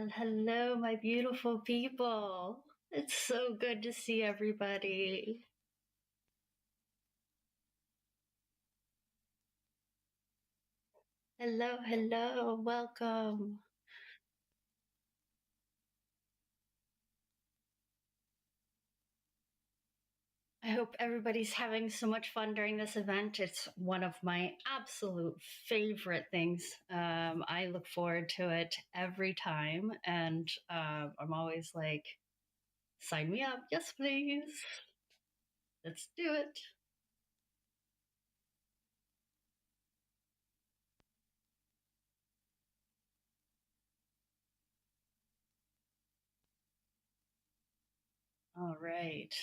Well, hello, my beautiful people. It's so good to see everybody. Hello, welcome. I hope everybody's having so much fun during this event. It's one of my absolute favorite things. I look forward to it every time, and I'm always like, sign me up. Yes, please. Let's do it. All right.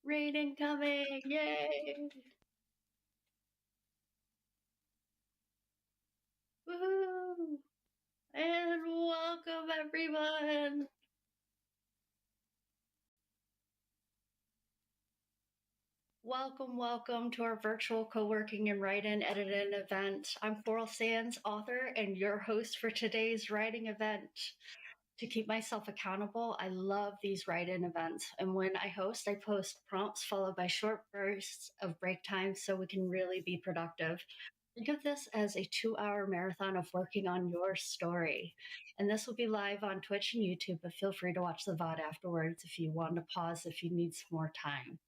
Rain coming. Yay. Woohoo! And welcome, everyone. Welcome to our virtual co-working and write-in edit-in event. I'm Coral Sands, author and your host for today's writing event. To keep myself accountable, I love these write-in events. And when I host, I post prompts followed by short bursts of break time so we can really be productive. Think of this as a 2-hour marathon of working on your story. And this will be live on Twitch and YouTube, but feel free to watch the VOD afterwards if you want to pause if you need some more time.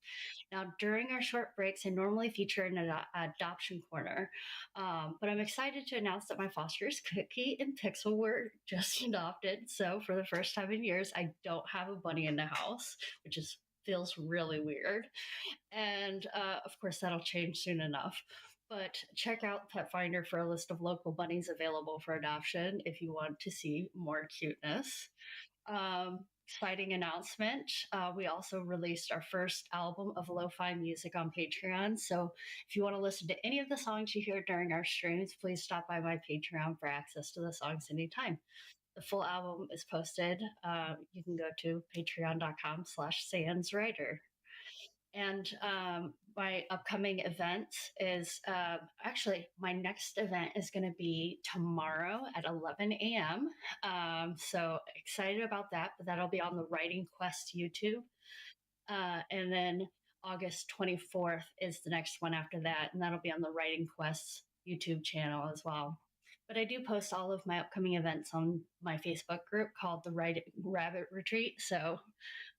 Now, during our short breaks, I normally feature an adoption corner, but I'm excited to announce that my fosters, Cookie and Pixel, were just adopted. So for the first time in years, I don't have a bunny in the house, which feels really weird. And of course, that'll change soon enough. But check out Pet Finder for a list of local bunnies available for adoption if you want to see more cuteness. Exciting announcement. We also released our first album of lo-fi music on Patreon. So if you want to listen to any of the songs you hear during our streams, please stop by my Patreon for access to the songs anytime. The full album is posted. You can go to patreon.com/sandswriter. And my upcoming event is actually my next event is going to be tomorrow at 11 a.m. So excited about that, but that'll be on the Writing Quest YouTube. And then August 24th is the next one after that, and that'll be on the Writing Quest YouTube channel as well. But I do post all of my upcoming events on my Facebook group called the Writing Rabbit Retreat. So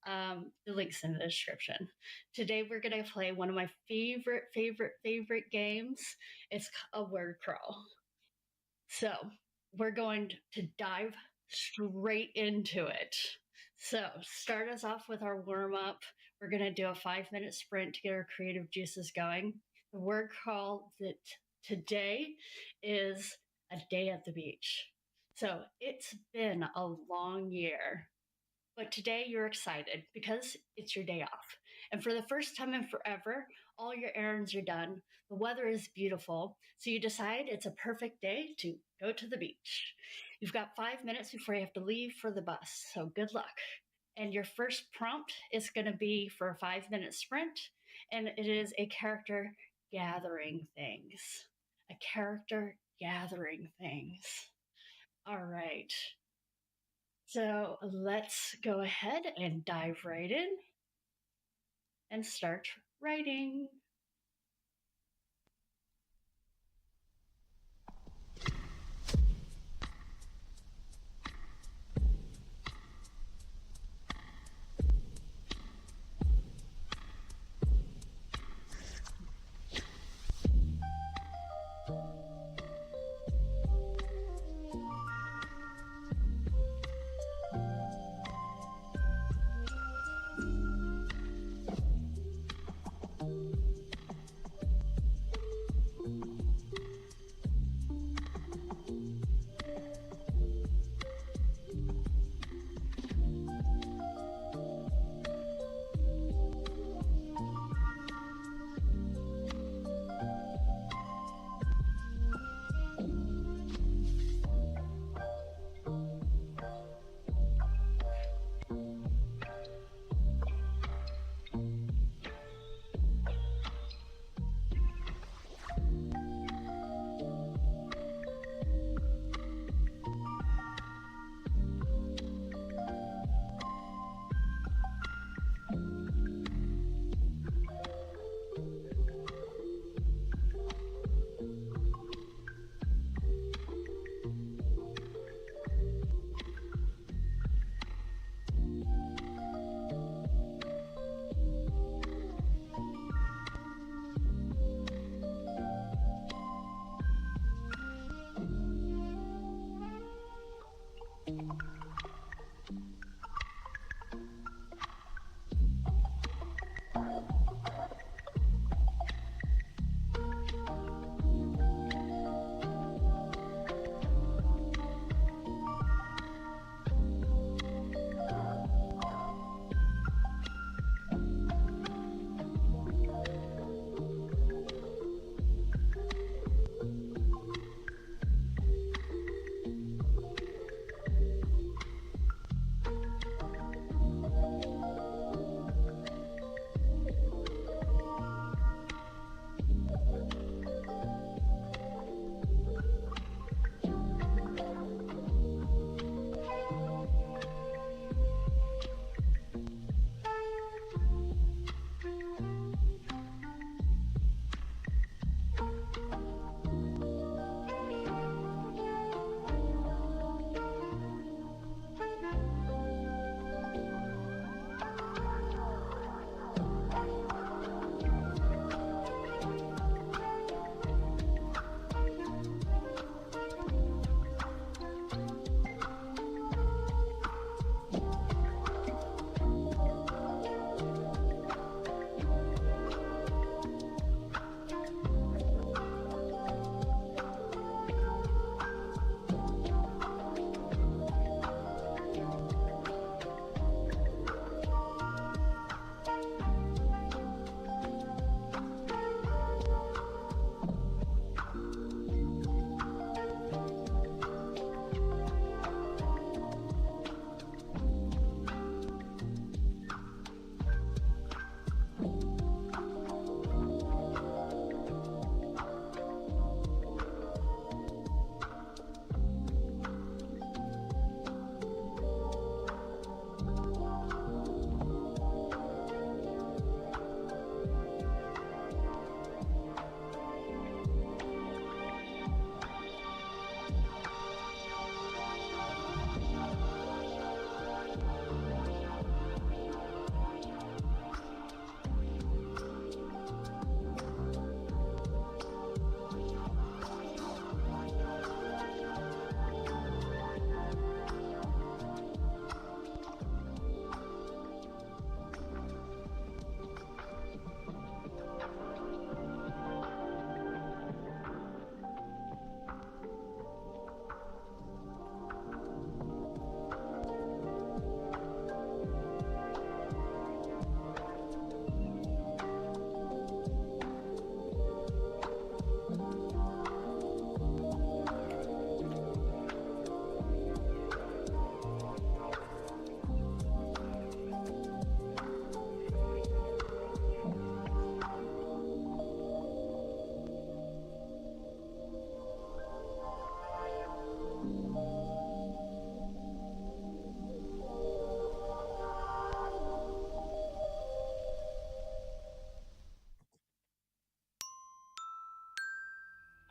the link's in the description. Today we're going to play one of my favorite games. It's a word crawl. So we're going to dive straight into it. So start us off with our warm-up. We're going to do a 5-minute sprint to get our creative juices going. The word crawl that today is a day at the beach. So it's been a long year, but today you're excited because it's your day off. And for the first time in forever, all your errands are done. The weather is beautiful. So you decide it's a perfect day to go to the beach. You've got 5 minutes before you have to leave for the bus. So good luck. And your first prompt is going to be for a 5-minute sprint. And it is a character gathering things. A character gathering things. All right. So let's go ahead and dive right in and start writing.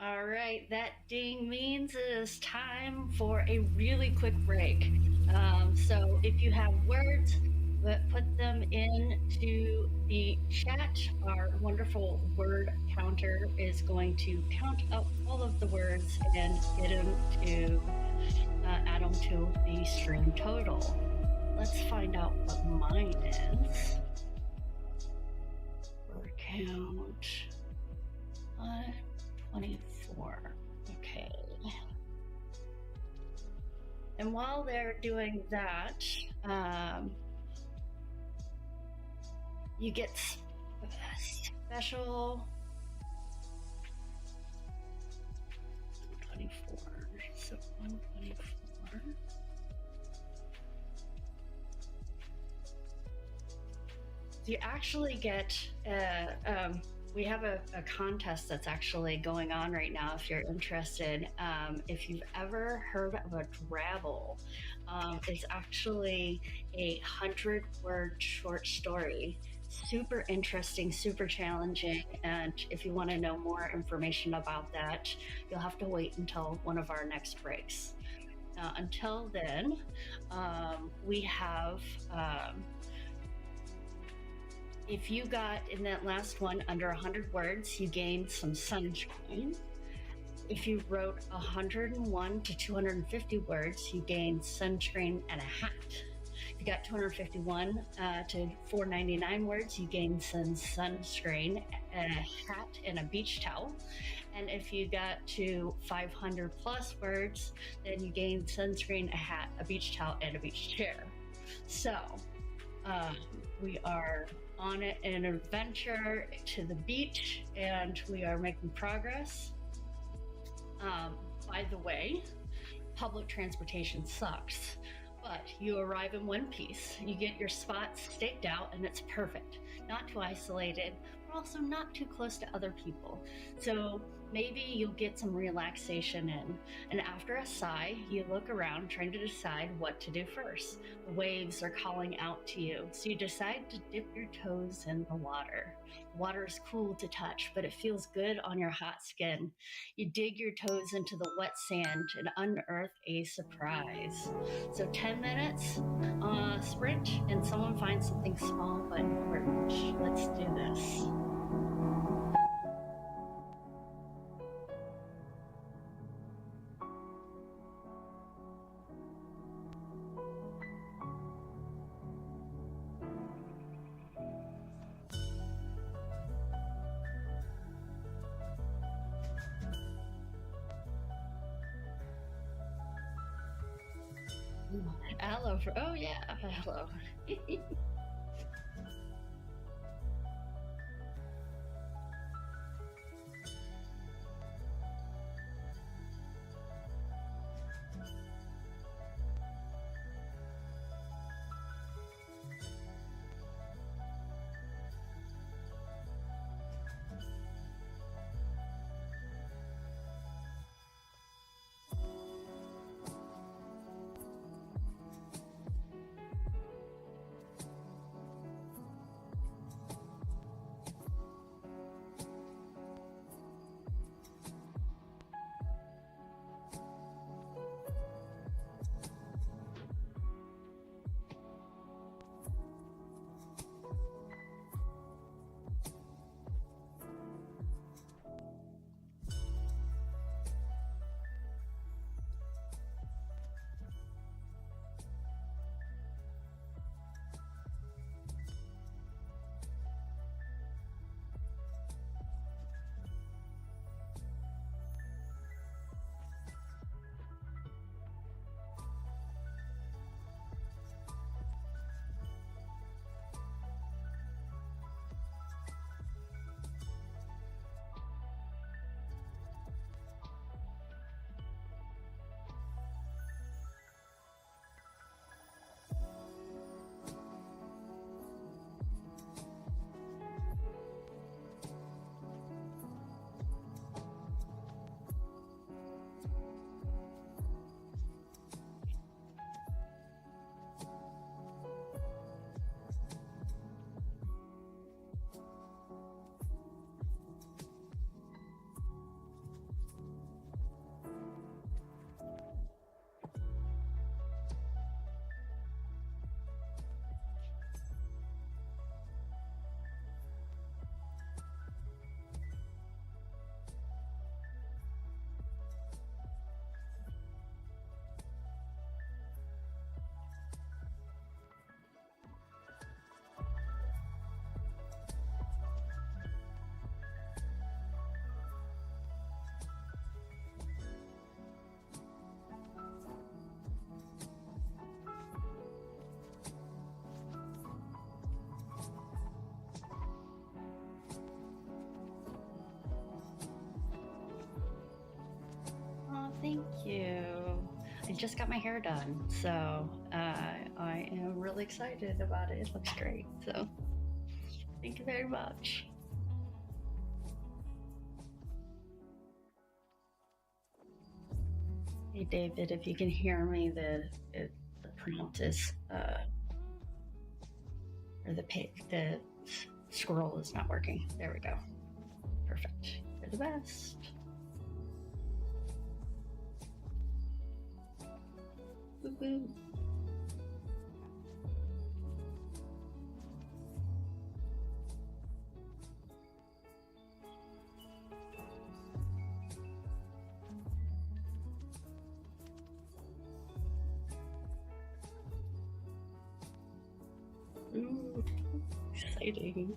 All right, that ding means it is time for a really quick break. So if you have words, put them into the chat. Our wonderful word counter is going to count up all of the words and get them to add them to the string total. Let's find out what mine is. Word count 24. Okay. And while they're doing that, you get special 24. So 124. You actually get we have a contest that's actually going on right now if you're interested. If you've ever heard of a drabble, it's actually a 100-word short story. Super interesting, super challenging. And if you want to know more information about that, you'll have to wait until one of our next breaks. Until then, we have if you got in that last one under 100 words, you gained some sunshine. If you wrote 101 to 250 words, you gained sunscreen and a hat. If you got 251 to 499 words, you gained some sunscreen, a hat, and a beach towel. And if you got to 500 plus words, then you gained sunscreen, a hat, a beach towel, and a beach chair. So we are on an adventure to the beach, and we are making progress. By the way, public transportation sucks, but you arrive in one piece. You get your spots staked out, and it's perfect. Not too isolated, but also not too close to other people. So maybe you'll get some relaxation in. And after a sigh, you look around trying to decide what to do first. The waves are calling out to you, so you decide to dip your toes in the water. The water is cool to touch, but it feels good on your hot skin. You dig your toes into the wet sand and unearth a surprise. So 10 minutes, sprint, and someone finds something small but important. Let's do this. Hello. Oh, yeah. Hello. Thank you. I just got my hair done, so I am really excited about it. It looks great. So thank you very much. Hey, David, if you can hear me, the prompt is, or the scroll is not working. There we go. Perfect. You're the best. Woo-hoo. Ooh, exciting.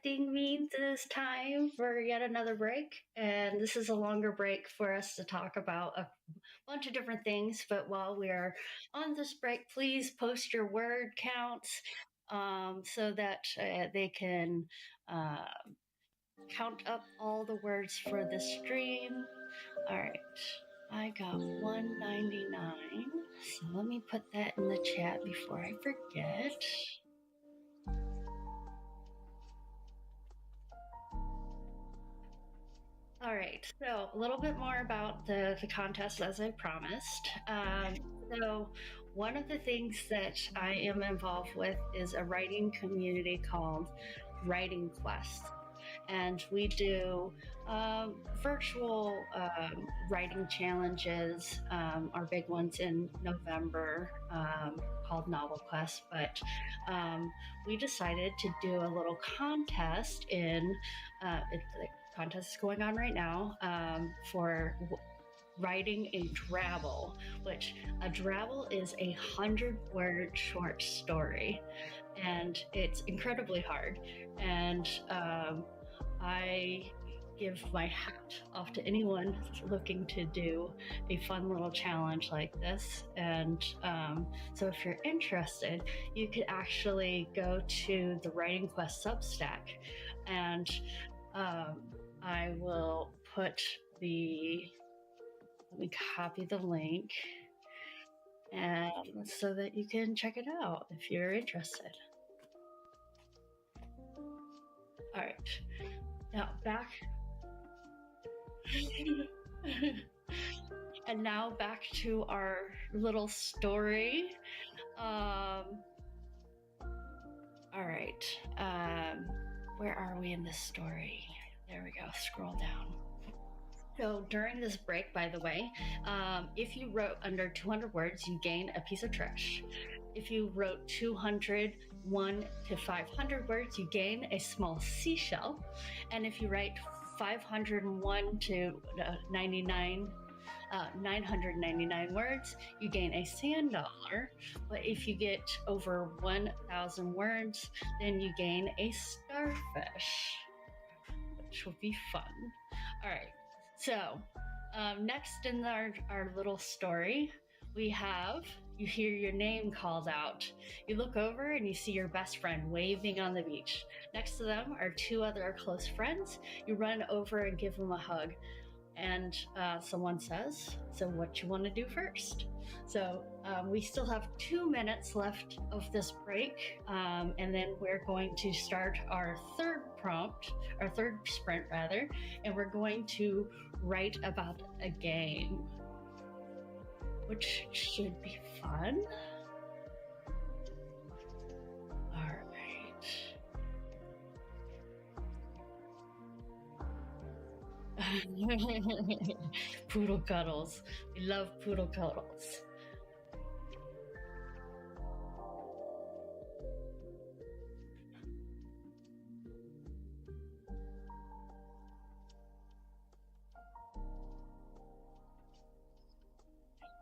expecting me this time for yet another break. And this is a longer break for us to talk about a bunch of different things. But while we are on this break, please post your word counts so that they can uh, count up all the words for the stream. All right. I got 199. So let me put that in the chat before I forget. All right, so a little bit more about the contest as I promised. So, one of the things that I am involved with is a writing community called Writing Quest. And we do virtual writing challenges. Our big one's in November called Novel Quest, but we decided to do a little contest in the contest is going on right now for writing a drabble, which a drabble is 100-word short story, and it's incredibly hard. And I give my hat off to anyone looking to do a fun little challenge like this. And so if you're interested, you could actually go to the Writing Quest Substack, and I will put let me copy the link, and so that you can check it out if you're interested. All right. Now back. And now back to our little story. All right. Where are we in this story? There we go. Scroll down. So during this break, by the way, if you wrote under 200 words, you gain a piece of trash. If you wrote 201 to 500 words, you gain a small seashell. And if you write 501 to 999 words, you gain a sand dollar. But if you get over 1,000 words, then you gain a starfish, which will be fun. All right. So next in our little story, we have, you hear your name called out. You look over and you see your best friend waving on the beach. Next to them are two other close friends. You run over and give them a hug. And someone says, so what you want to do first? So we still have 2 minutes left of this break. And then we're going to start our third sprint rather. And we're going to write about a game, which should be fun. All right. Poodle cuddles. We love poodle cuddles.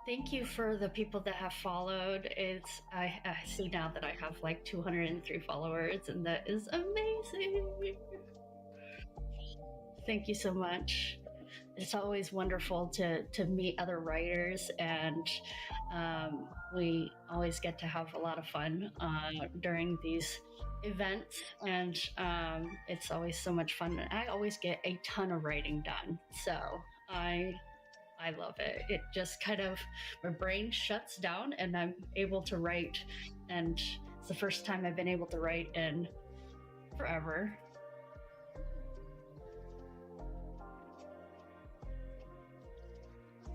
Thank you for the people that have followed. I see now that I have like 203 followers, and that is amazing. Thank you so much. It's always wonderful to meet other writers, and we always get to have a lot of fun during these events, and it's always so much fun. I always get a ton of writing done, so I love it. It just kind of, my brain shuts down and I'm able to write. And it's the first time I've been able to write in forever.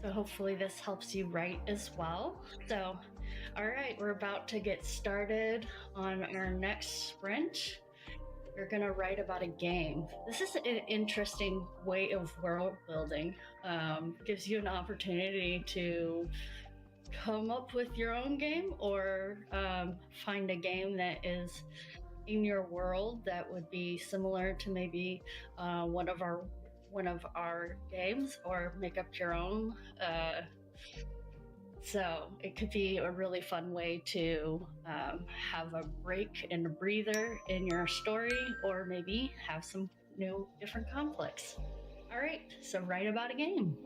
So hopefully this helps you write as well. So, all right, we're about to get started on our next sprint. We're going to write about a game. This is an interesting way of world building. Gives you an opportunity to come up with your own game, or find a game that is in your world that would be similar to maybe one of our games, or make up your own. So it could be a really fun way to have a break and a breather in your story, or maybe have some new different conflicts. All right, so write about a game.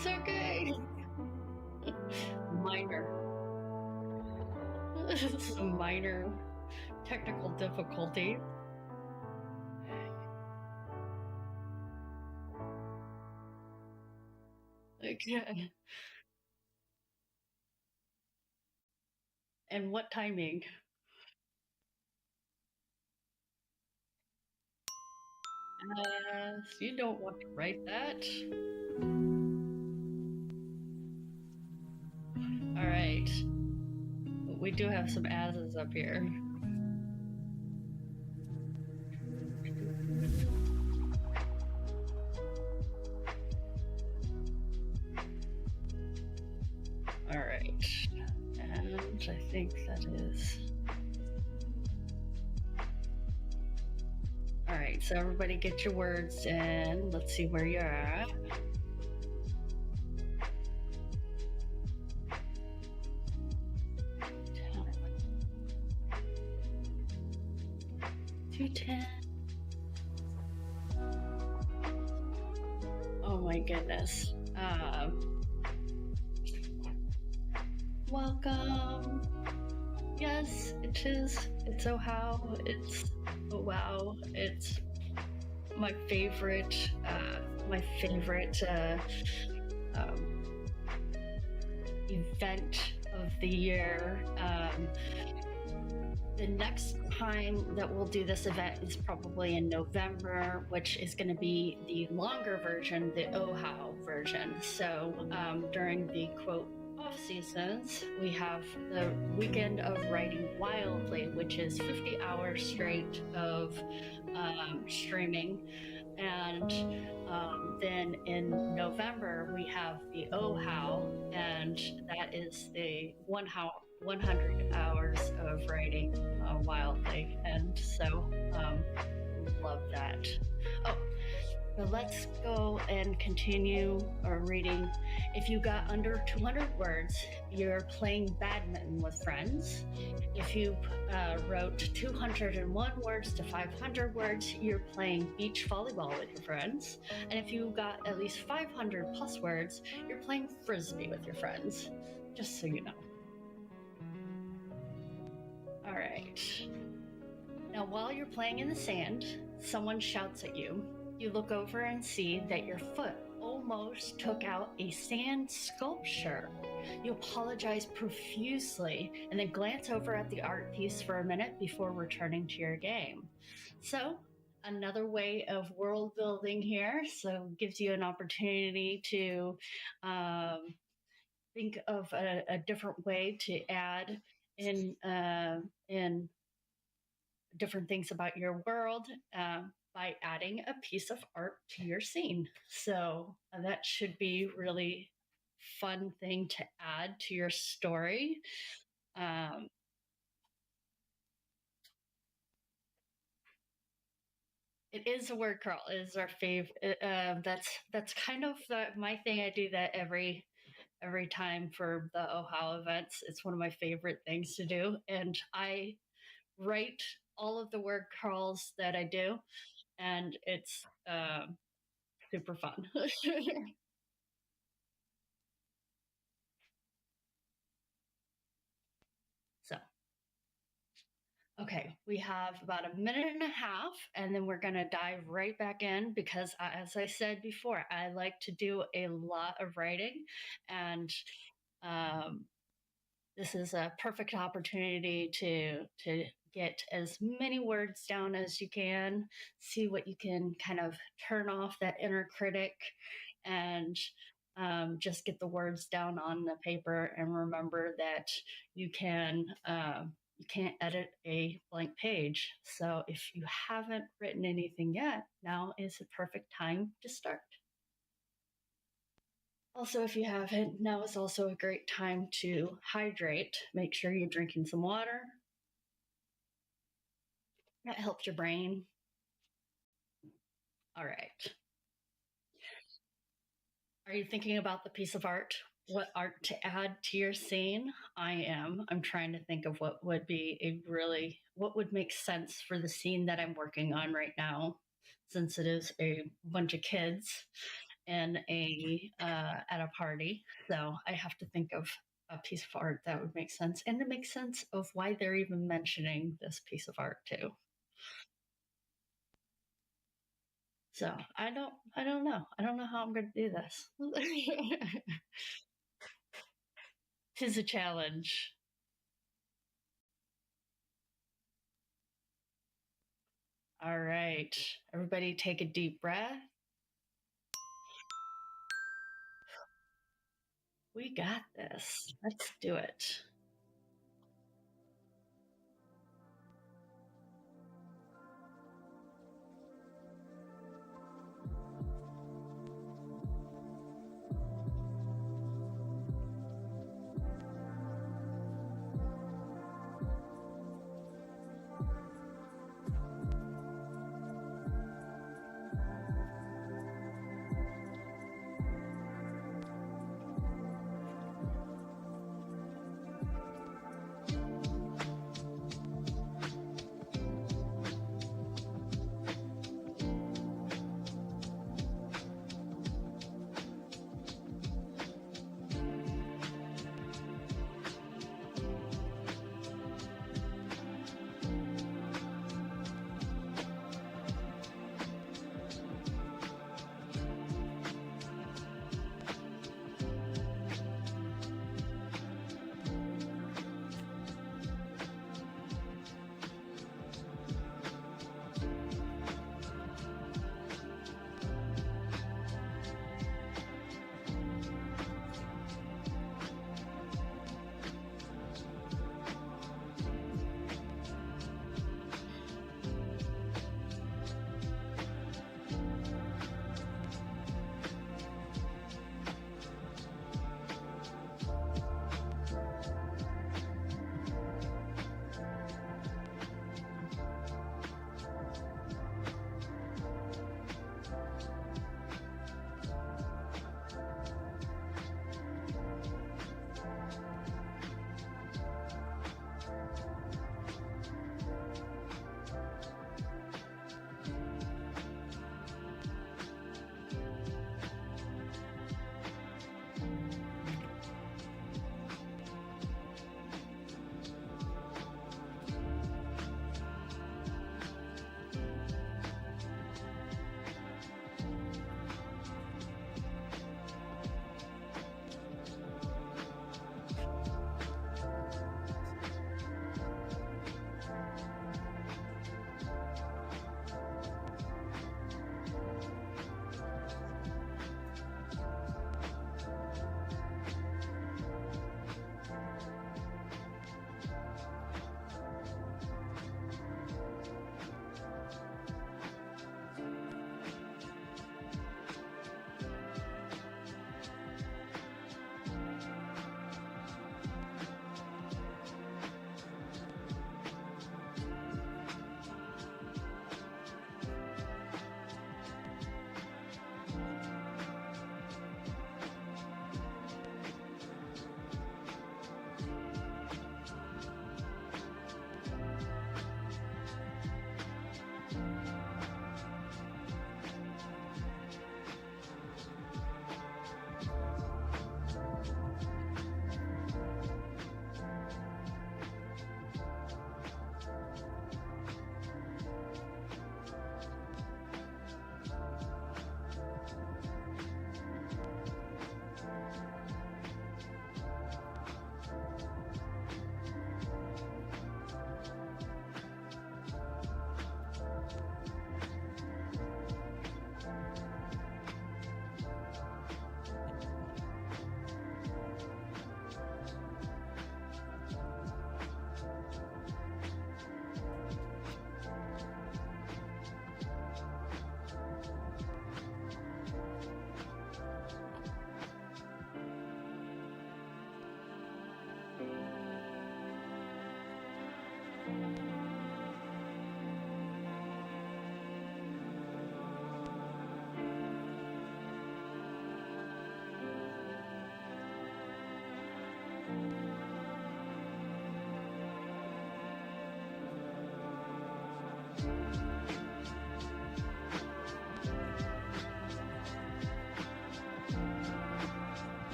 It's okay. Minor. Some minor technical difficulty. Okay. And what timing? You don't want to write that. All right. We do have some asses up here. All right. And I think that is. All right. So everybody get your words in. Let's see where you're at. $210. Oh my goodness. Welcome. Yes, it is. It's oh how. It's oh wow. It's my favorite. My favorite event of the year. The next time that we'll do this event is probably in November, which is going to be the longer version, the OHOW version. So during the quote off seasons, we have the weekend of writing wildly, which is 50 hours straight of streaming. And then in November, we have the OHOW, and that is the 100 hours of writing wildly. And so love that. Oh, but let's go and continue our reading. If you got under 200 words, you're playing badminton with friends. If you wrote 201 words to 500 words, you're playing beach volleyball with your friends. And if you got at least 500 plus words, you're playing frisbee with your friends. Just so you know. All right. Now, while you're playing in the sand, someone shouts at you. You look over and see that your foot almost took out a sand sculpture. You apologize profusely and then glance over at the art piece for a minute before returning to your game. So, another way of world building here. So, gives you an opportunity to think of a different way to add in different things about your world by adding a piece of art to your scene. So that should be really fun thing to add to your story. It is a word crawl. It is our favorite. That's kind of my thing. I do that every time for the OHOW events. It's one of my favorite things to do, and I write all of the word crawls that I do, and it's super fun. So, okay, we have about a minute and a half, and then we're going to dive right back in because, as I said before, I like to do a lot of writing, and this is a perfect opportunity to get as many words down as you can, see what you can kind of turn off that inner critic, and just get the words down on the paper. And remember that you can't edit a blank page. So if you haven't written anything yet, now is the perfect time to start. Also, if you haven't, now is also a great time to hydrate. Make sure you're drinking some water. That helps your brain. All right. Are you thinking about the piece of art? What art to add to your scene? I am. I'm trying to think of what would be what would make sense for the scene that I'm working on right now, since it is a bunch of kids. in a at a party. So I have to think of a piece of art that would make sense, and to make sense of why they're even mentioning this piece of art too. So I don't know. I don't know how I'm going to do this. Tis a challenge. All right, everybody, take a deep breath. We got this. Let's do it.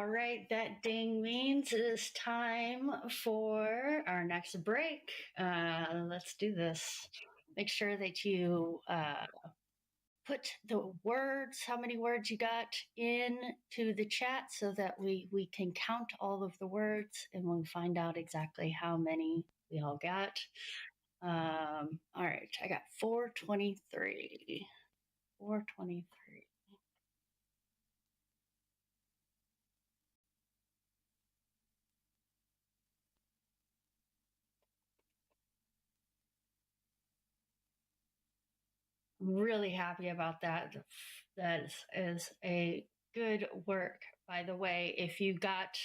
right, that ding means it is time for our next break. Let's do this. Make sure that you put the words, how many words you got into the chat so that we can count all of the words and we'll find out exactly how many we all got. All right, I got 423. 423. Really happy about that. That is a good work, by the way. If you got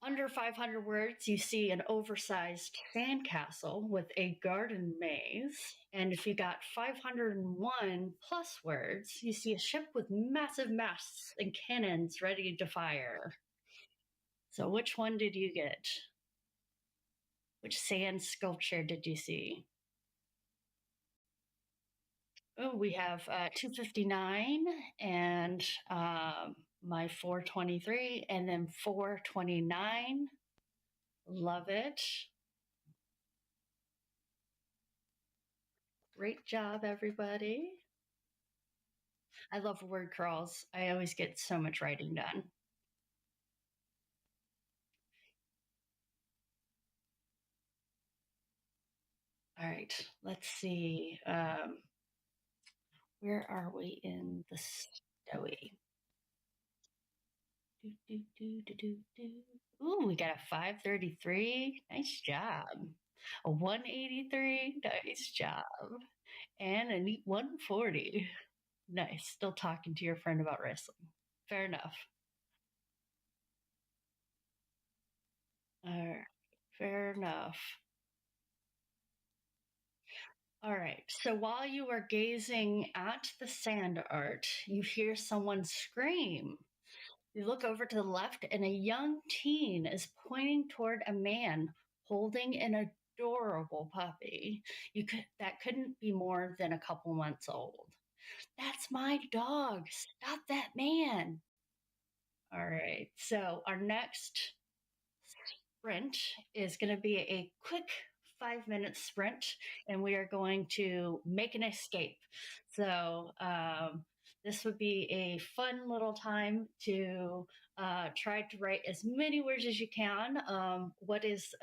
under 500 words, you see an oversized sandcastle with a garden maze. And if you got 501 plus words, you see a ship with massive masts and cannons ready to fire. So, which one did you get? Which sand sculpture did you see? Oh, we have 259 and my 423 and then 429. Love it. Great job, everybody. I love word crawls. I always get so much writing done. All right, let's see. Where are we in the story? Ooh, we got a 533. Nice job. A 183. Nice job. And a neat 140. Nice. Still talking to your friend about wrestling. Fair enough. All right. Fair enough. All right. So while you are gazing at the sand art, you hear someone scream. You look over to the left, and a young teen is pointing toward a man holding an adorable puppy. That couldn't be more than a couple months old. That's my dog. Stop that man. All right. So our next sprint is going to be a quick 5 minute sprint, and we are going to make an escape. So this would be a fun little time to try to write as many words as you can. What is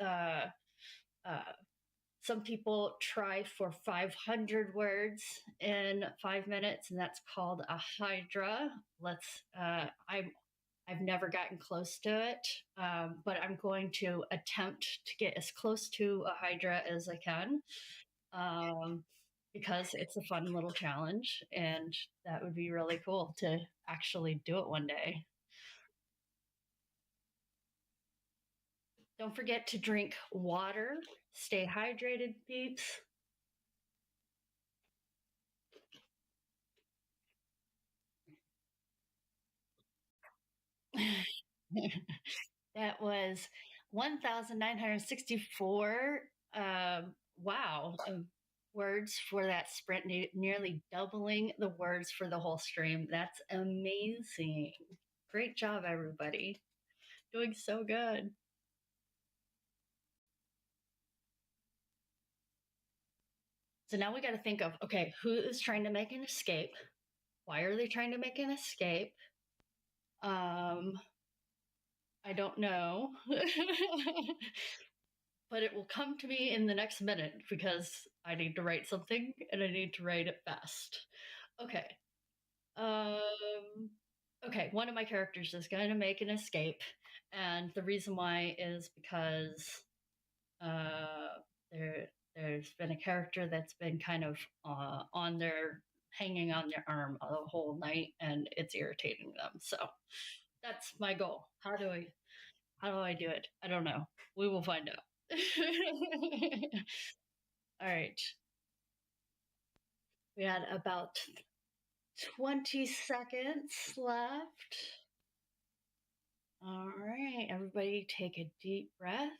some people try for 500 words in 5 minutes, and that's called a hydra. I've never gotten close to it, but I'm going to attempt to get as close to a hydra as I can, because it's a fun little challenge, and that would be really cool to actually do it one day. Don't forget to drink water. Stay hydrated, peeps. That was 1,964. Wow. Words for that sprint, nearly doubling the words for the whole stream. That's amazing. Great job, everybody. Doing so good. So now we got to think of, okay, who is trying to make an escape? Why are they trying to make an escape? I don't know. But it will come to me in the next minute because I need to write something and I need to write it fast. Okay. Okay, one of my characters is going to make an escape, and the reason why is because uh, there's been a character that's been kind of hanging on their arm the whole night, and it's irritating them. So that's my goal. How do I do it? I don't know. We will find out. All right. We had about 20 seconds left. All right, everybody take a deep breath.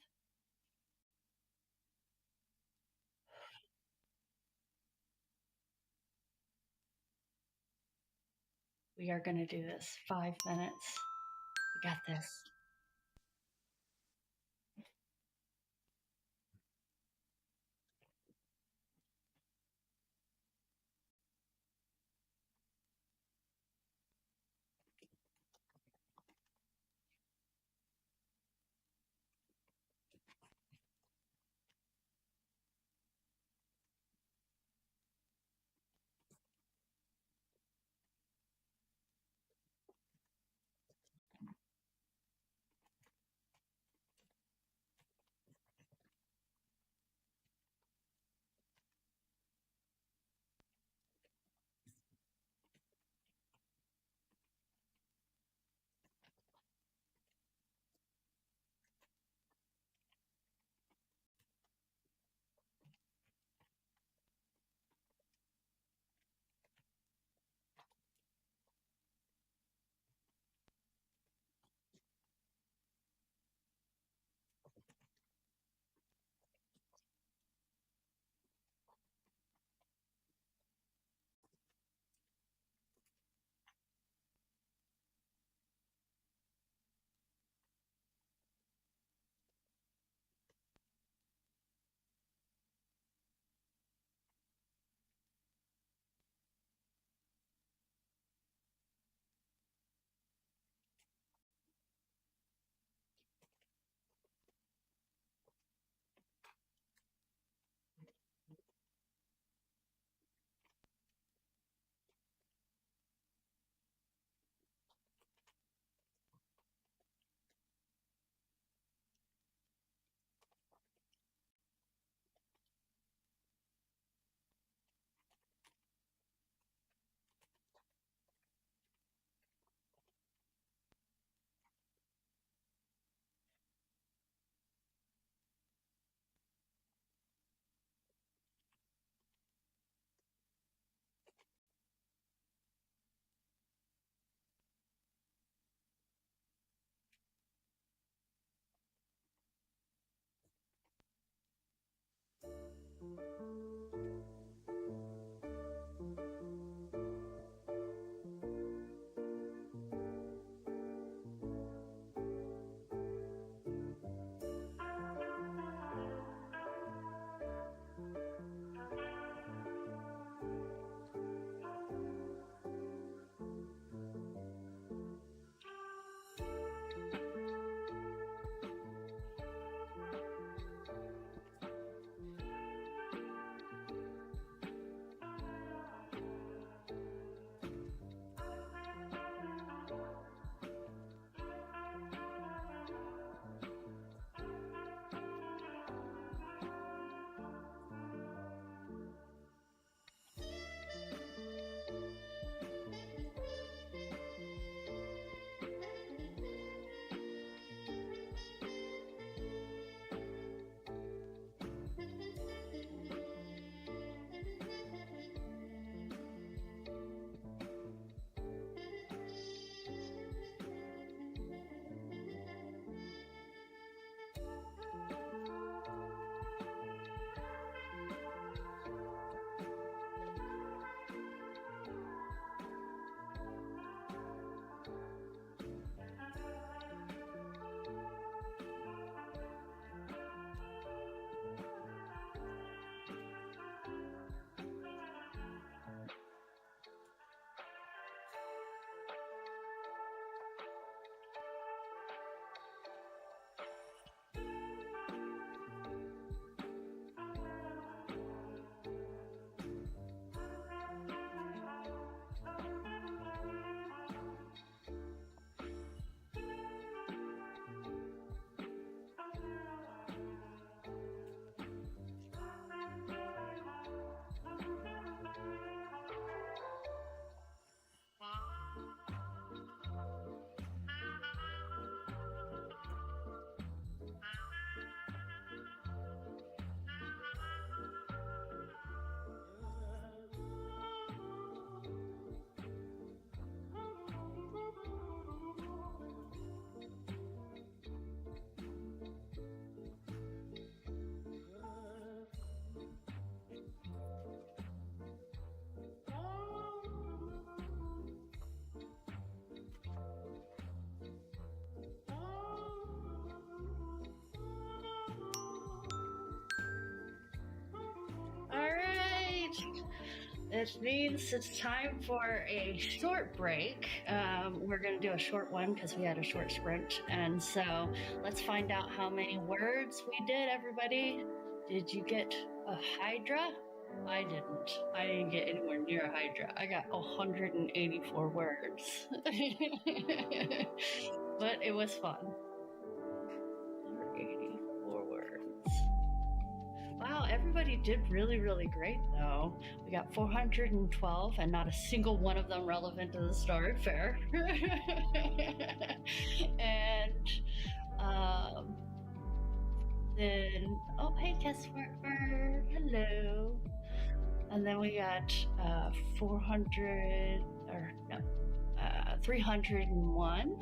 We are going to do this. 5 minutes. We got this. It means it's time for a short break. We're going to do a short one because we had a short sprint. And so let's find out how many words we did, everybody. Did you get a Hydra? I didn't. I didn't get anywhere near a Hydra. I got 184 words. But it was fun. 184 words. Wow, everybody did really, really great, though. We got 412, and not a single one of them relevant to the story. Fair. And then, oh, hey, Casper. Hello. And then we got 400, or no, 301.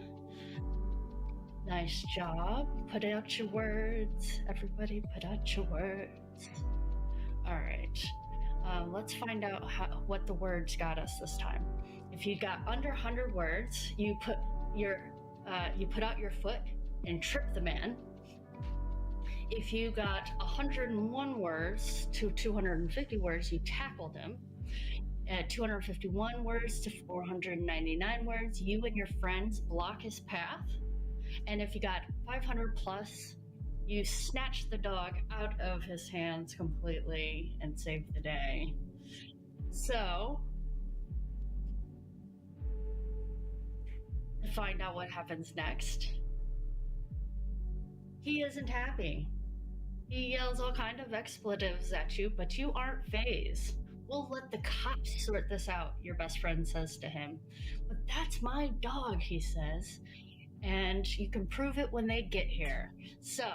Nice job. Put out your words. Everybody put out your words. All right. Let's find out what the words got us this time. If you got under 100 words, you put out your foot and trip the man. If you got 101 words to 250 words, you tackled him. At 251 words to 499 words, you and your friends block his path. And if you got 500 plus, you snatch the dog out of his hands completely and save the day. So, to find out what happens next, he isn't happy. He yells all kind of expletives at you, but you aren't phased. We'll let the cops sort this out, your best friend says to him. But that's my dog, he says. And you can prove it when they get here. So,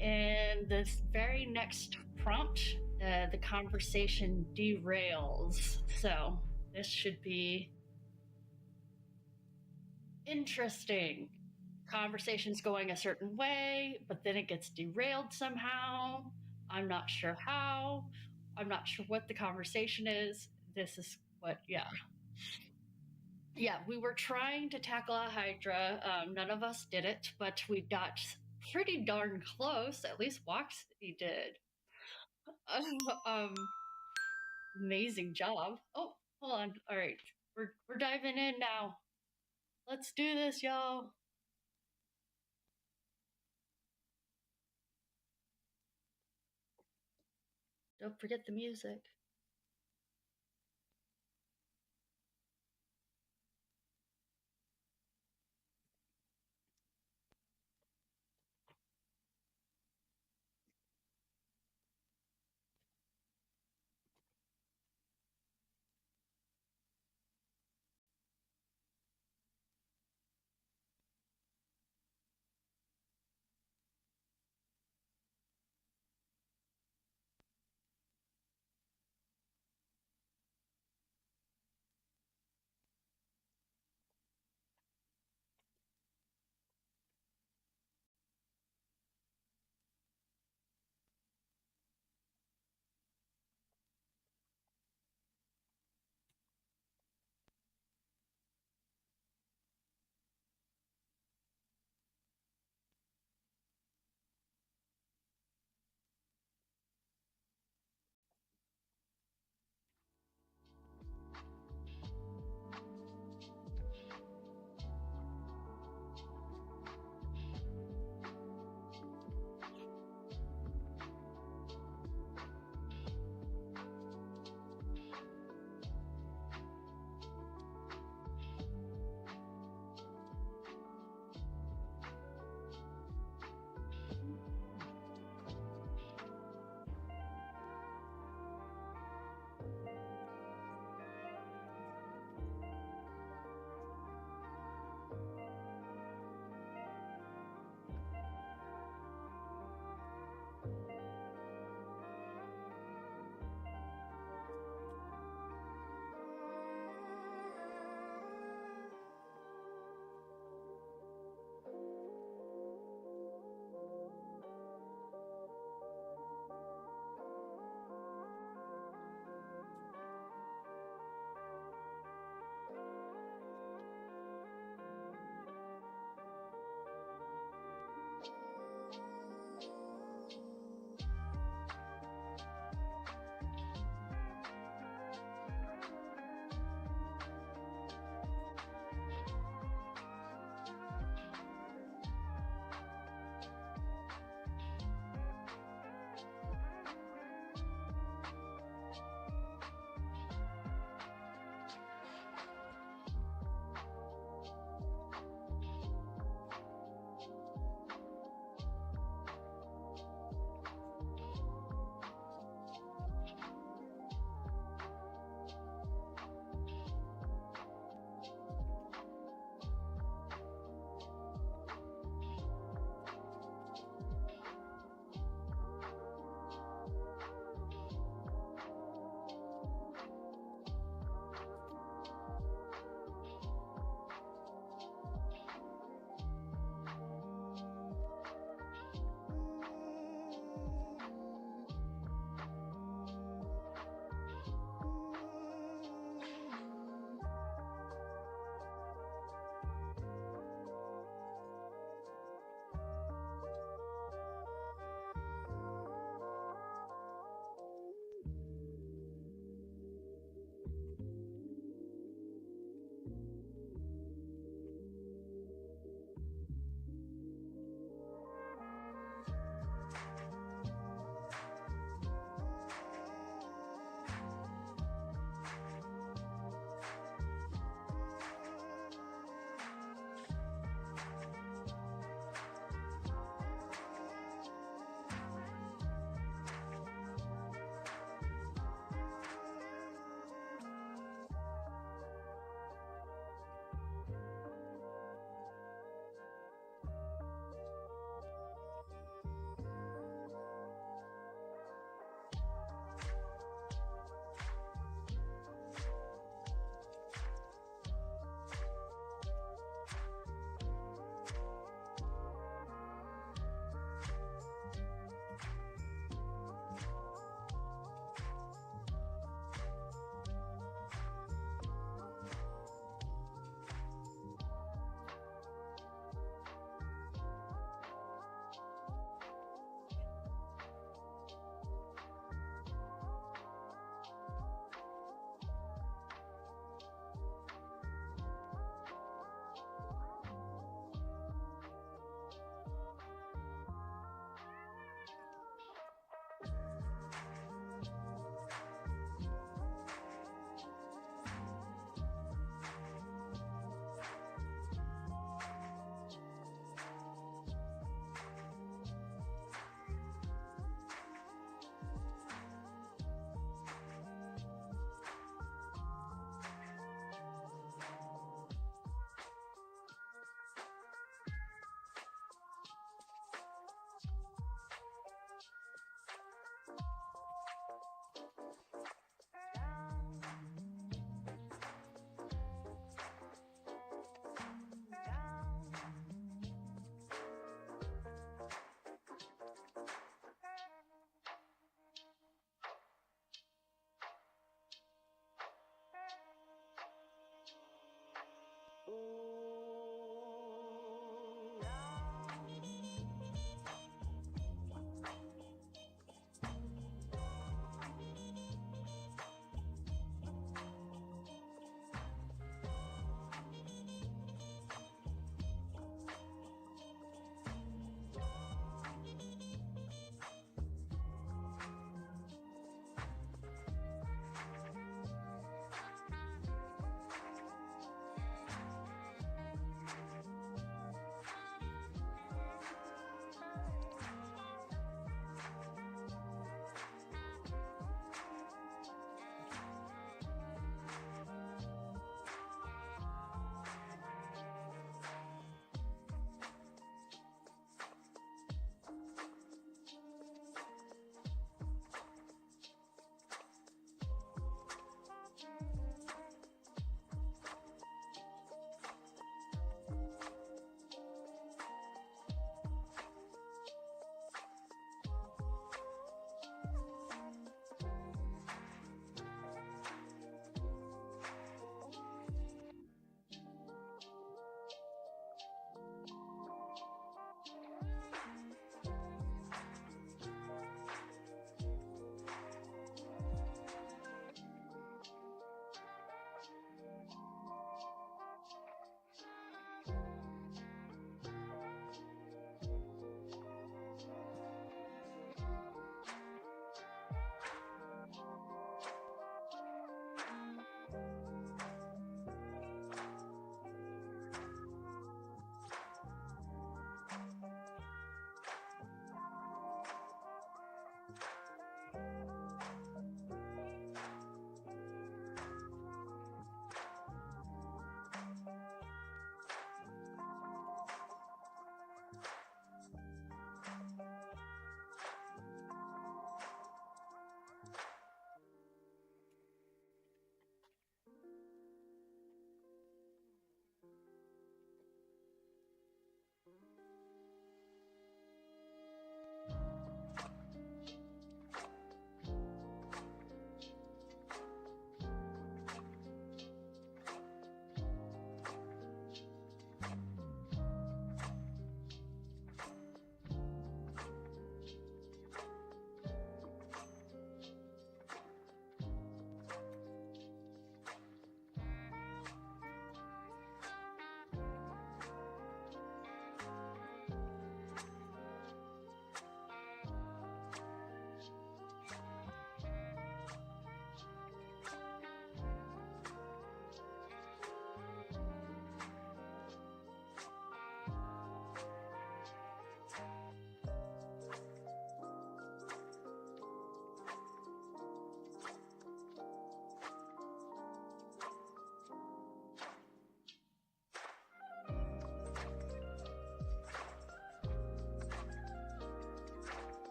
in this very next prompt, the conversation derails. So, this should be interesting. Conversation's going a certain way, but then it gets derailed somehow. I'm not sure how. I'm not sure what the conversation is. This is what, yeah. Yeah, we were trying to tackle a Hydra. None of us did it, but we got pretty darn close. At least Waxy did. Amazing job. Oh, hold on. All right, we're diving in now. Let's do this, y'all. Don't forget the music.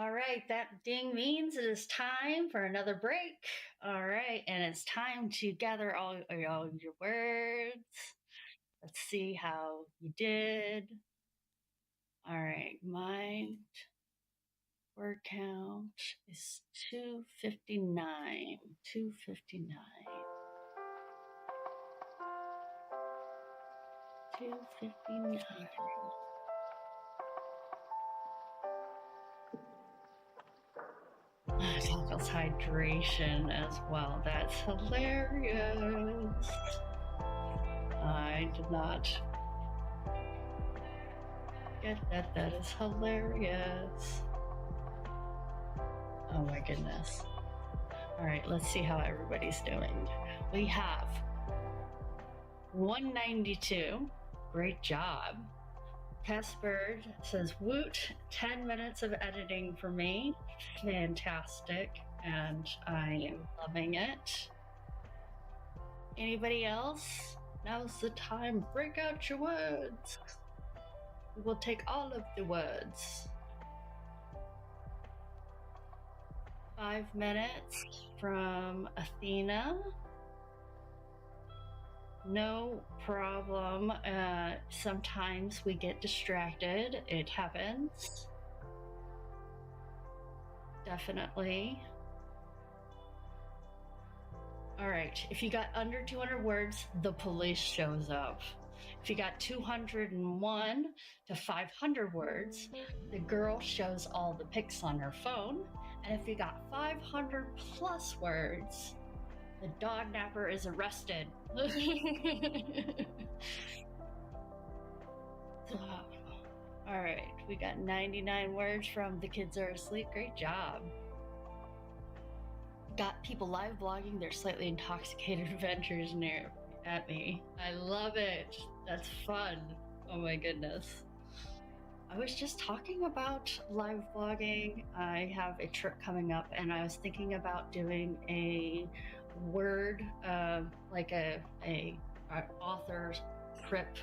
All right, that ding means it is time for another break. All right, and it's time to gather all your words. Let's see how you did. All right, my word count is 259. 259. 259. Tackles hydration as well. That's hilarious. I did not get that. That is hilarious. Oh my goodness. All right, let's see how everybody's doing. We have 192. Great job. Testbird says, woot, 10 minutes of editing for me. Fantastic. And I am loving it. Anybody else? Now's the time. Break out your words. We will take all of the words. 5 minutes from Athena. No problem. Sometimes we get distracted. It happens. Definitely. All right. If you got under 200 words, the police shows up. If you got 201 to 500 words, the girl shows all the pics on her phone. And if you got 500 plus words, the dog napper is arrested. All right, we got 99 words from The Kids Are Asleep. Great job. Got people live blogging their slightly intoxicated adventures near at me. I love it. That's fun. Oh my goodness. I was just talking about live blogging. I have a trip coming up, and I was thinking about doing a word, like a author's trip,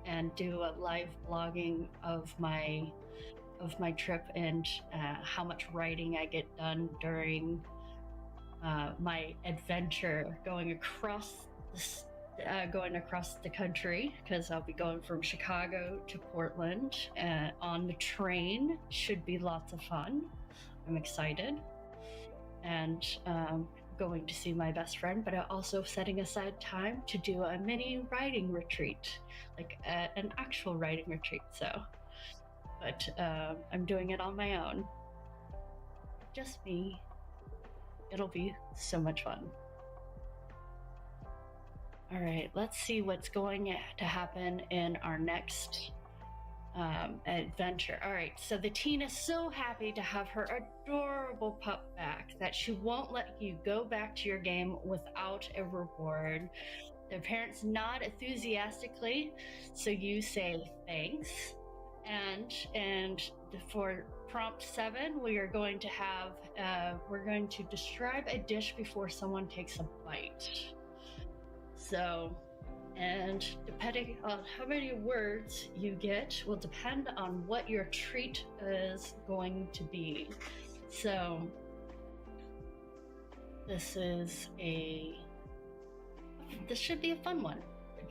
and do a live blogging of my trip and how much writing I get done during my adventure going across the country, because I'll be going from Chicago to Portland on the train. Should be lots of fun. I'm excited, and going to see my best friend, but also setting aside time to do a mini writing retreat, like an actual writing retreat. But I'm doing it on my own, just me. It'll be so much fun. All right, let's see what's going to happen in our next adventure. All right, so the teen is so happy to have her adorable pup back that she won't let you go back to your game without a reward. The parents nod enthusiastically, so you say thanks. And for prompt 7, we are going to have we're going to describe a dish before someone takes a bite. So, and depending on how many words you get will depend on what your treat is going to be. So, this should be a fun one.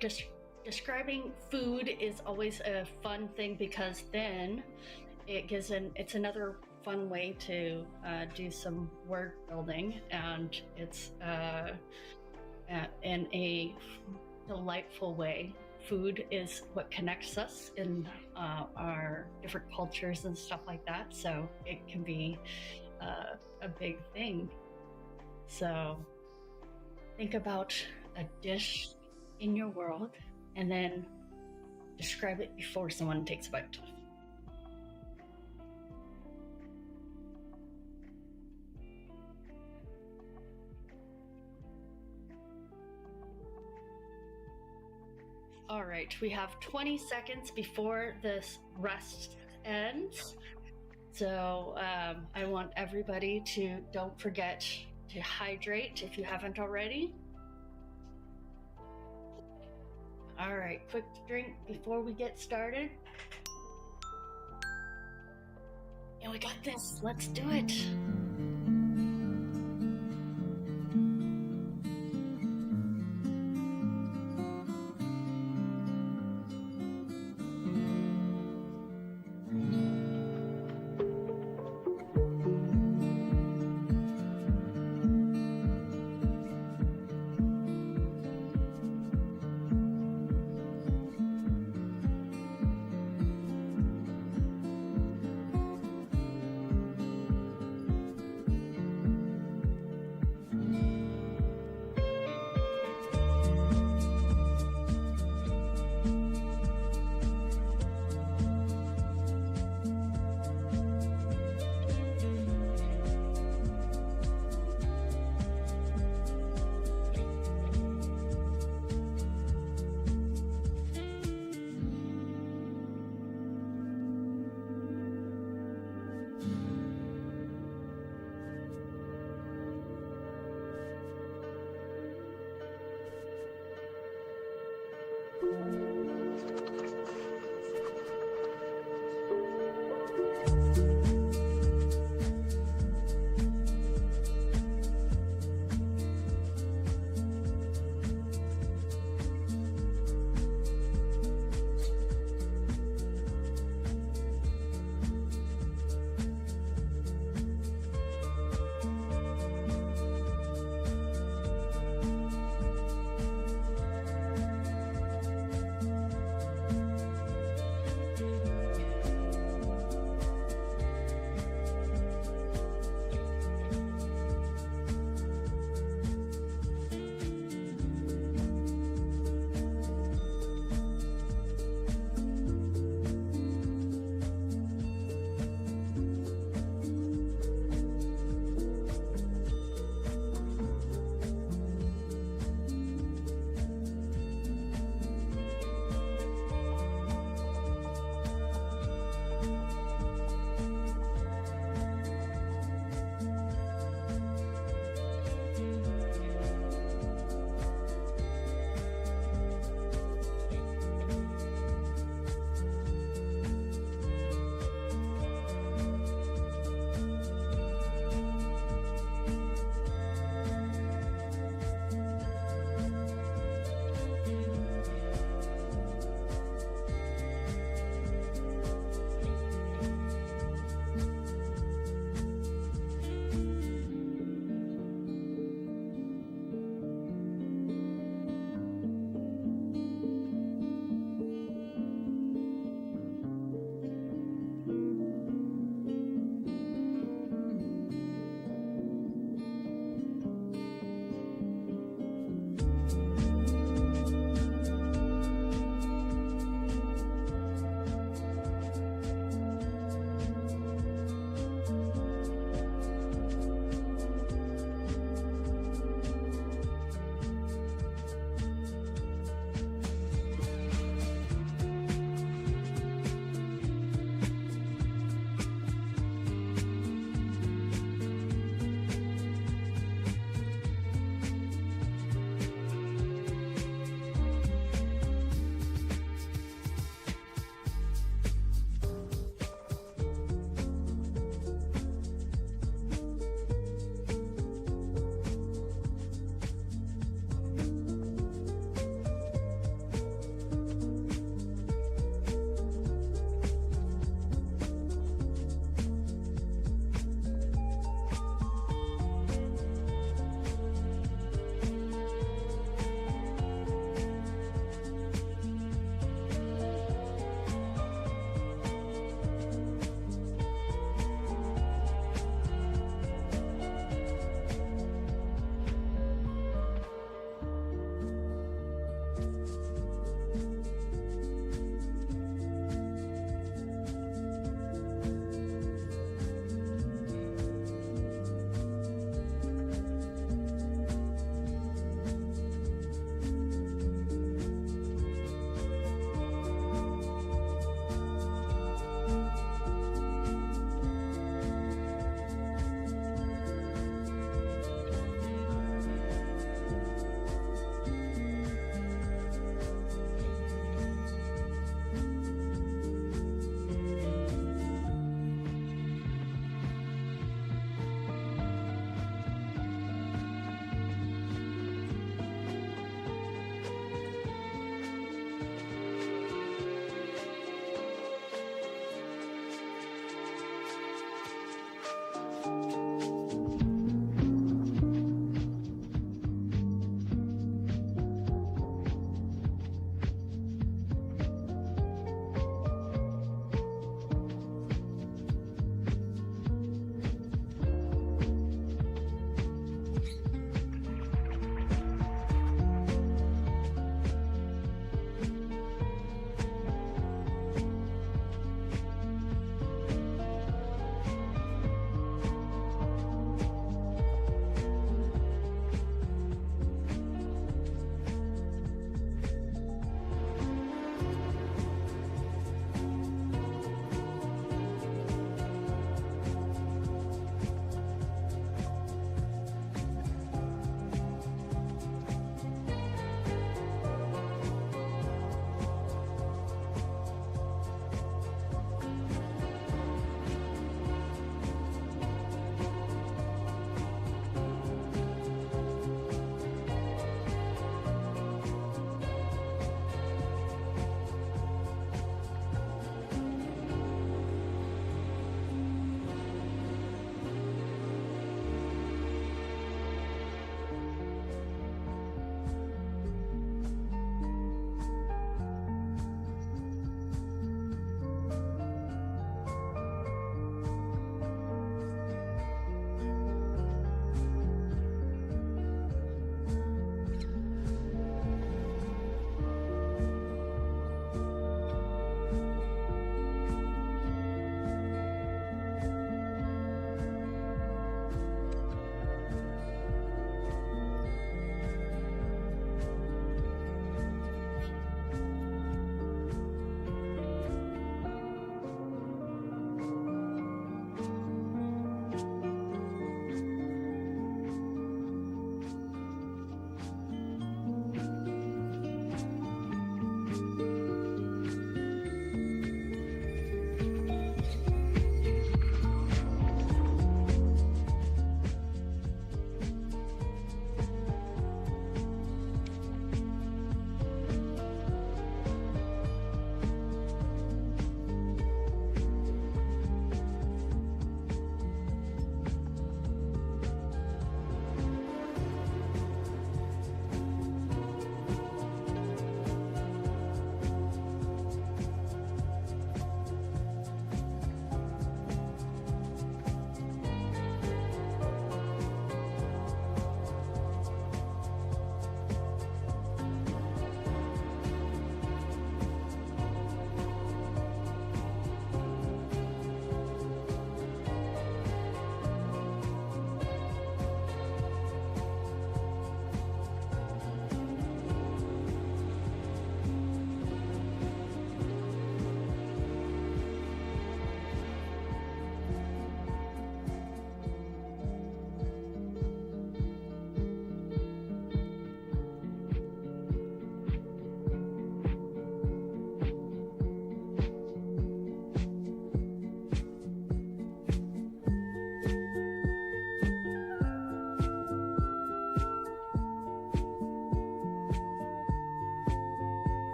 Just describing food is always a fun thing, because then it's another fun way to do some word building, and it's in a delightful way. Food is what connects us in our different cultures and stuff like that, so it can be a big thing. So think about a dish in your world and then describe it before someone takes a bite. All right, we have 20 seconds before this rest ends. So I want everybody to don't forget to hydrate if you haven't already. All right, quick drink before we get started. And we got this. Let's do it.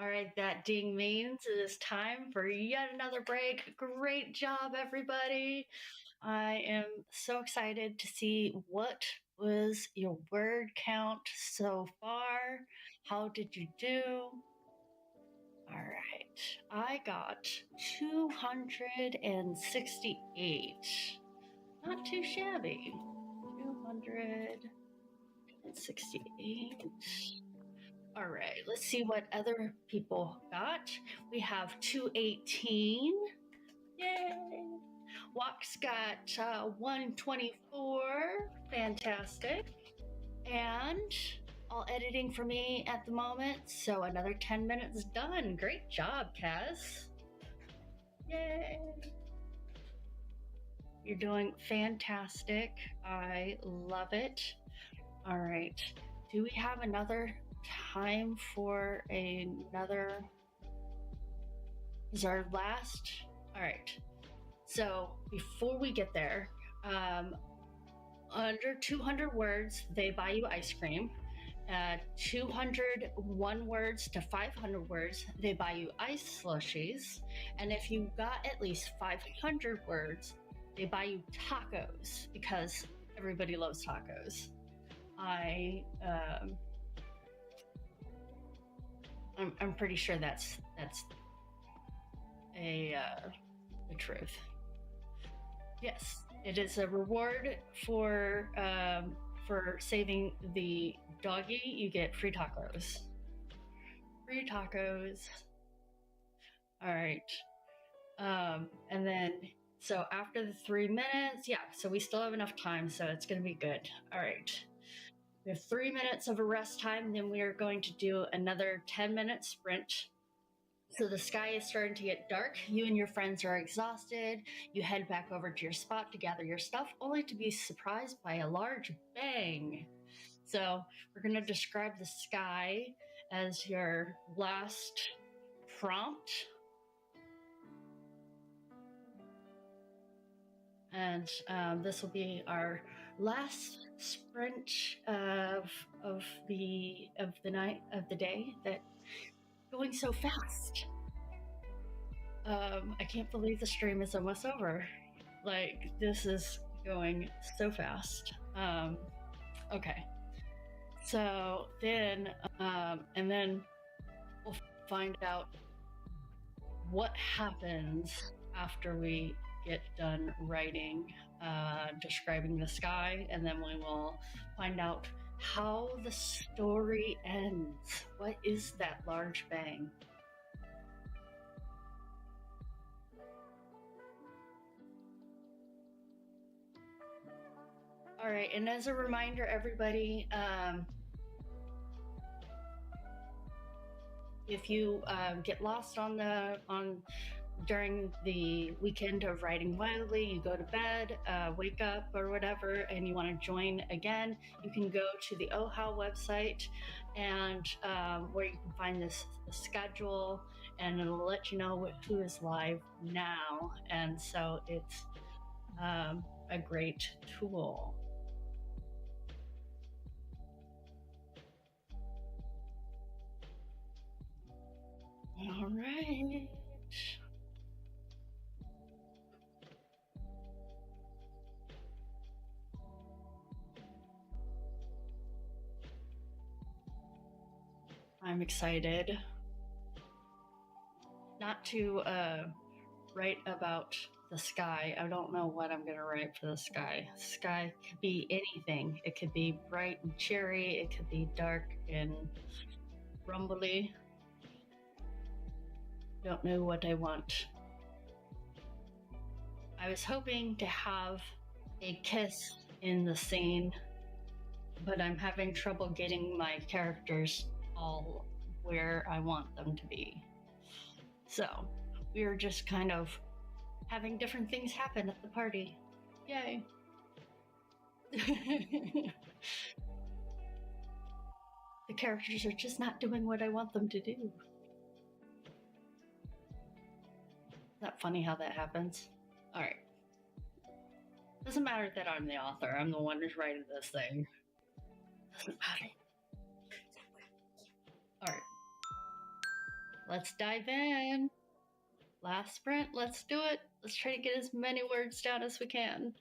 All right, that ding means it is time for yet another break. Great job, everybody. I am so excited to see what was your word count so far. How did you do? All right, I got 268. Not too shabby. 268. All right, let's see what other people got. We have 218. Yay! Walk's got 124. Fantastic. And all editing for me at the moment, so another 10 minutes done. Great job, Kaz. Yay! You're doing fantastic. I love it. All right. Do we have another time for another? Is our last? All right. So before we get there, under 200 words, they buy you ice cream. 201 words to 500 words, they buy you ice slushies. And if you got at least 500 words, they buy you tacos because everybody loves tacos. I'm pretty sure that's the truth. Yes, it is a reward for saving the doggy. You get free tacos. Free tacos. All right. And then so after the 3 minutes, yeah. So we still have enough time, so it's gonna be good. All right. We have 3 minutes of a rest time, then we are going to do another 10-minute sprint. So the sky is starting to get dark. You and your friends are exhausted. You head back over to your spot to gather your stuff, only to be surprised by a large bang. So we're going to describe the sky as your last prompt. And this will be our last sprint of the night of the day. That going so fast. I can't believe the stream is almost over. Like, this is going so fast. Okay. So then, and then we'll find out what happens after we get done writing, describing the sky, and then we will find out how the story ends. What is that large bang? All right, and as a reminder, everybody, if you get lost during the weekend of writing wildly, you go to bed, wake up or whatever, and you want to join again, you can go to the OHOW website and where you can find the schedule, and it'll let you know who is live now. And so it's a great tool. All right. I'm excited not to write about the sky. I don't know what I'm going to write for the sky. Sky could be anything. It could be bright and cheery. It could be dark and rumbly. Don't know what I want. I was hoping to have a kiss in the scene, but I'm having trouble getting my characters all where I want them to be. So we're just kind of having different things happen at the party. Yay. The characters are just not doing what I want them to do. Isn't that funny how that happens? All right. Doesn't matter that I'm the author. I'm the one who's writing this thing. Doesn't matter. All right. let's dive in. Last sprint, let's do it. Let's try to get as many words down as we can.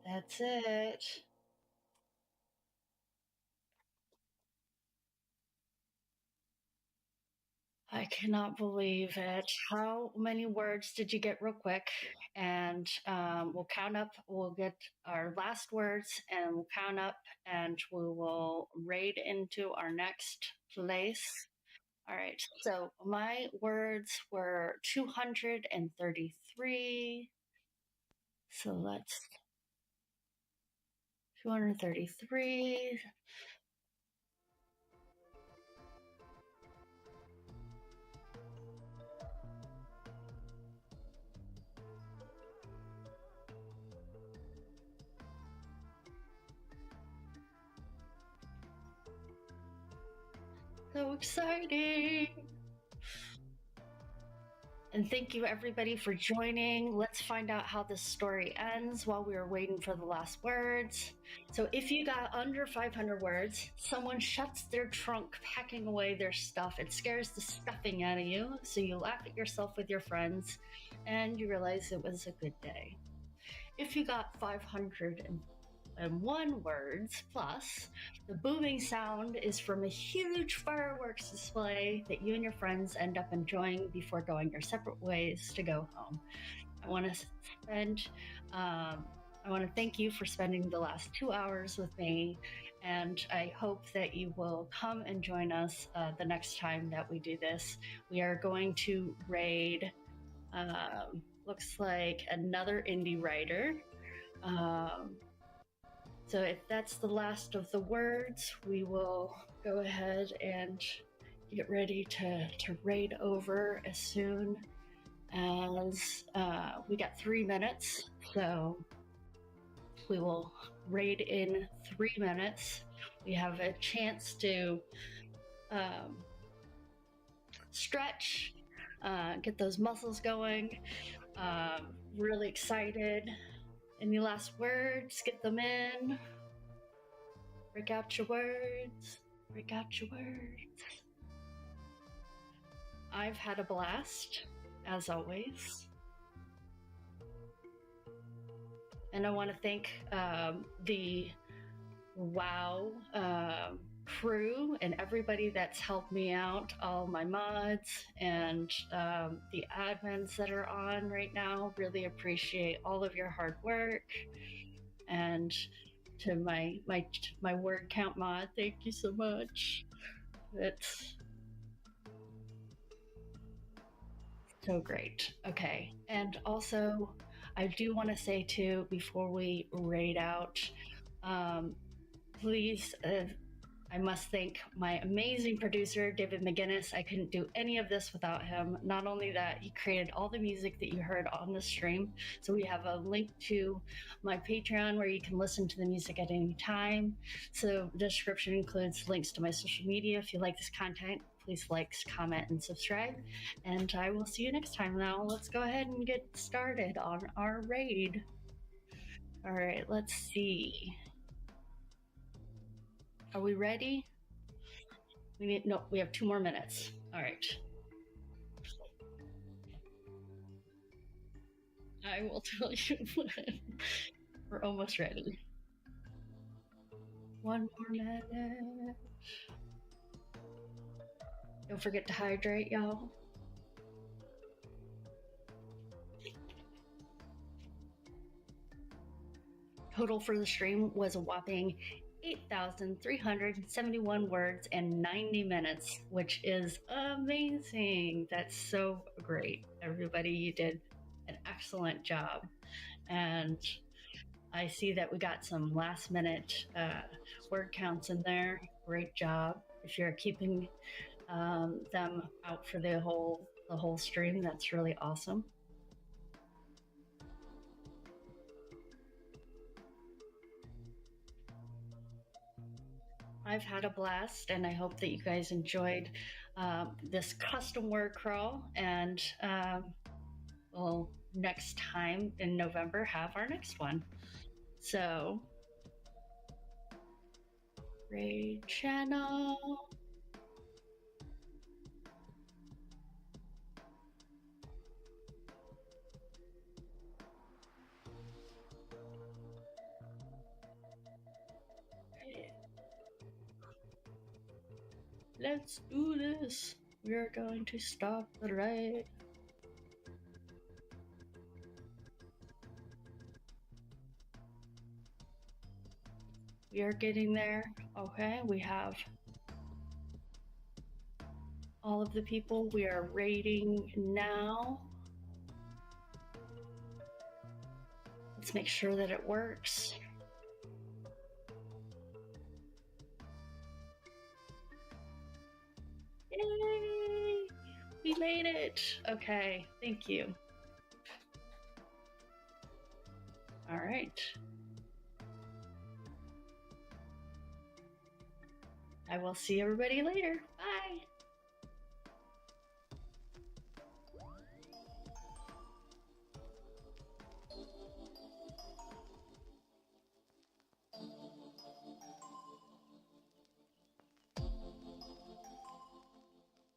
That's it. I cannot believe it. How many words did you get real quick? And we'll count up. We'll get our last words and we'll count up and we will raid into our next place. All right. So my words were 233. So let's 233. So exciting. And thank you everybody for joining. Let's find out how this story ends while we are waiting for the last words. So if you got under 500 words, someone shuts their trunk packing away their stuff. It scares the stuffing out of you. So you laugh at yourself with your friends and you realize it was a good day. If you got 501 words plus, the booming sound is from a huge fireworks display that you and your friends end up enjoying before going your separate ways to go home. I want to thank you for spending the last 2 hours with me, and I hope that you will come and join us the next time that we do this. We are going to raid, looks like another indie writer. So if that's the last of the words, we will go ahead and get ready to raid over as soon as we got 3 minutes. So we will raid in 3 minutes. We have a chance to stretch, get those muscles going. Really excited. Any last words? Get them in. Break out your words. Break out your words. I've had a blast, as always. And I want to thank the WoW crew and everybody that's helped me out, all my mods and the admins that are on right now. Really appreciate all of your hard work. And to my word count mod, thank you so much. It's so great. Okay. And also, I do want to say too, before we raid out, please, I must thank my amazing producer, David McGinnis. I couldn't do any of this without him. Not only that, he created all the music that you heard on the stream. So we have a link to my Patreon where you can listen to the music at any time. So the description includes links to my social media. If you like this content, please like, comment, and subscribe. And I will see you next time. Now let's go ahead and get started on our raid. All right, let's see. Are we ready? We have 2 more minutes. All right. I will tell you when. We're almost ready. 1 more minute. Don't forget to hydrate, y'all. Total for the stream was a whopping 8,371 words and 90 minutes, which is amazing. That's so great. Everybody, you did an excellent job. And I see that we got some last minute word counts in there. Great job. If you're keeping them out for the whole stream, that's really awesome. I've had a blast, and I hope that you guys enjoyed this custom word crawl. And we'll next time in November have our next one. So, raid channel. Let's do this. We are going to stop the ride. We are getting there. Okay, we have all of the people we are raiding now. Let's make sure that it works. Yay! We made it! Okay, thank you. All right. I will see everybody later. Bye!